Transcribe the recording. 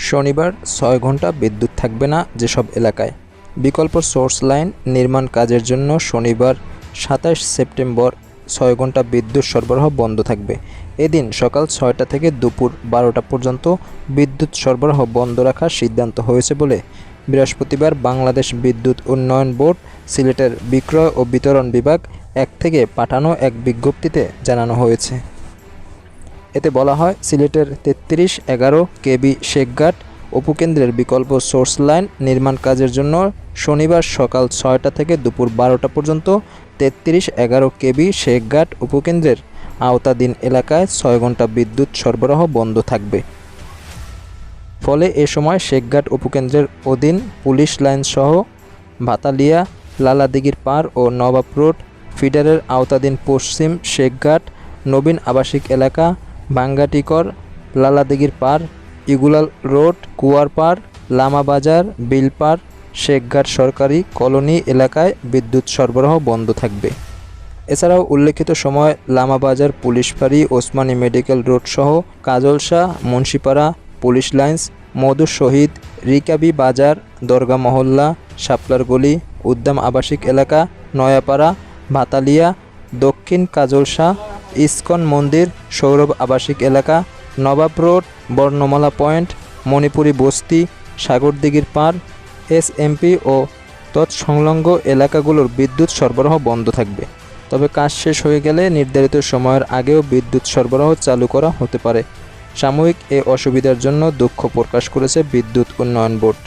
শনিবার ৬ ঘন্টা বিদ্যুৎ থাকবে না যেসব এলাকায়। বিকল্প সোর্স লাইন নির্মাণ কাজের জন্য শনিবার ২৭ সেপ্টেম্বর ৬ ঘন্টা বিদ্যুৎ সরবরাহ বন্ধ থাকবে। এদিন সকাল ৬টা থেকে দুপুর ১২টা পর্যন্ত বিদ্যুৎ সরবরাহ বন্ধ রাখার সিদ্ধান্ত হয়েছে বলে বৃহস্পতিবার বাংলাদেশ বিদ্যুৎ উন্নয়ন বোর্ড সিলেটের বিক্রয় ও বিতরণ বিভাগ ১ থেকে পাঠানো এক বিজ্ঞপ্তিতে জানানো হয়েছে। এতে বলা হয়, সিলেটের ৩৩-১১ কেবি শেখঘাট উপকেন্দ্রের বিকল্প সোর্স লাইন নির্মাণ কাজের জন্য শনিবার সকাল ৬টা থেকে দুপুর ১২টা পর্যন্ত ৩৩-১১ কেবি শেখঘাট উপকেন্দ্রের আওতাধীন এলাকায় ৬ ঘন্টা বিদ্যুৎ সরবরাহ বন্ধ থাকবে। ফলে এ সময় শেখঘাট উপকেন্দ্রের অধীন পুলিশ লাইনসহ ভাতালিয়া, লালাদিঘির পাড় ও নবাব রোড ফিডারের আওতাধীন পশ্চিম শেখঘাট, নবীন আবাসিক এলাকা, ভাঙ্গাটিকর, লালাদিঘির পাড়, ইগুলাল রোড, কুয়ারপাড়, লামা বাজার, বিলপাড়, শেখঘাট সরকারি কলোনি এলাকায় বিদ্যুৎ সরবরাহ বন্ধ থাকবে। এছাড়াও উল্লেখিত সময় লামা বাজার, পুলিশ ফাঁড়ি, ওসমানী মেডিকেল রোড সহ কাজলশাহ, মুন্সিপাড়া, পুলিশ লাইন্স, মধু শহীদ, রিকাবি বাজার, দরগা মহল্লা, শাপলার গলি, উদ্দাম আবাসিক এলাকা, নয়াপাড়া, ভাতালিয়া, দক্ষিণ কাজলশাহ, ইস্কন মন্দির, সৌরভ আবাসিক এলাকা, নবাব রোড, বর্ণমালা পয়েন্ট, মণিপুরি বস্তি, সাগরদিঘির পাড়, এসএমপি ও তৎসংলগ্ন এলাকাগুলোর বিদ্যুৎ সরবরাহ বন্ধ থাকবে। তবে কাজ শেষ হয়ে গেলে নির্ধারিত সময়ের আগেও বিদ্যুৎ সরবরাহ চালু করা হতে পারে। সাময়িক এ অসুবিধার জন্য দুঃখ প্রকাশ করেছে বিদ্যুৎ উন্নয়ন বোর্ড।